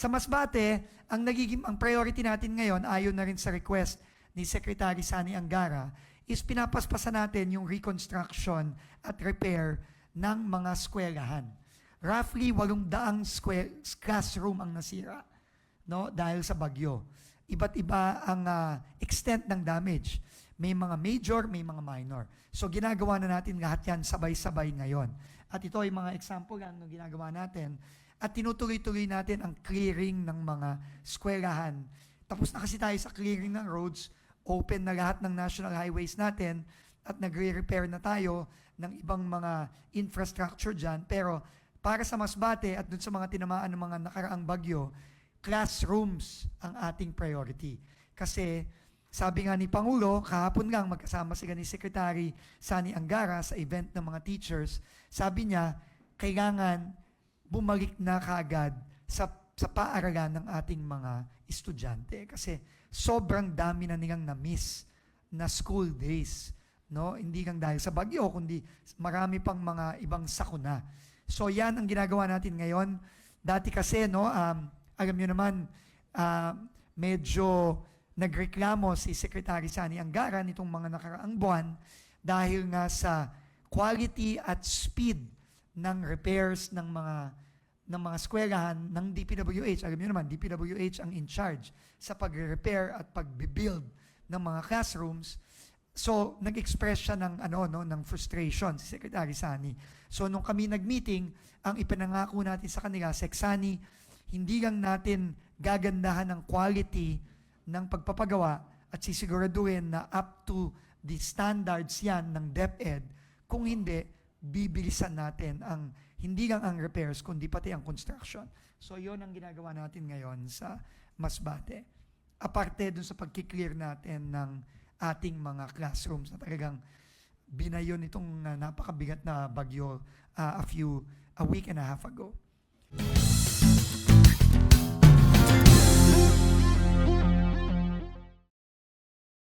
Sa Masbate, ang priority natin ngayon, ayon na rin sa request ni Secretary Sani Angara, is pinapaspasan natin yung reconstruction at repair ng mga eskwelahan. Roughly 800 classroom ang nasira, no, dahil sa bagyo. Iba't iba ang extent ng damage. May mga major, may mga minor. So ginagawa na natin lahat yan sabay-sabay ngayon. At ito ay mga example lang ng ginagawa natin. At tinutuloy-tuloy natin ang clearing ng mga eskwelahan. Tapos na kasi tayo sa clearing ng roads, open na lahat ng national highways natin, at nagre-repair na tayo ng ibang mga infrastructure dyan. Pero para sa Masbate at dun sa mga tinamaan ng mga nakaraang bagyo, classrooms ang ating priority. Kasi sabi nga ni Pangulo, kahapon lang magkasama sila ni Secretary Sani Angara sa event ng mga teachers, sabi niya, kailangan bumalik na kaagad sa paaralan ng ating mga estudyante. Kasi sobrang dami na nilang na-miss na school days. No? Hindi lang dahil sa bagyo, kundi marami pang mga ibang sakuna. So yan ang ginagawa natin ngayon. Dati kasi, no, alam nyo naman, medyo nagreklamo si Secretary Sani Angara nitong mga nakaraang buwan dahil nga sa quality at speed ng repairs ng mga eskwelahan ng DPWH. Alam niyo naman, DPWH ang in charge sa pag-repair at pag-build ng mga classrooms. So, nag-express siya ng frustration si Secretary Sani. So, nung kami nag-meeting, ang ipinangako natin sa kanila, Sani, hindi lang natin gagandahan ng quality ng pagpapagawa at sisiguraduhin na up to the standards yan ng DepEd. Kung hindi, bibilisan natin hindi lang ang repairs, kundi pati ang construction. So, yon ang ginagawa natin ngayon sa Masbate. Aparte dun sa pagkiklear natin ng ating mga classrooms na talagang binayo nitong napakabigat na bagyo a week and a half ago.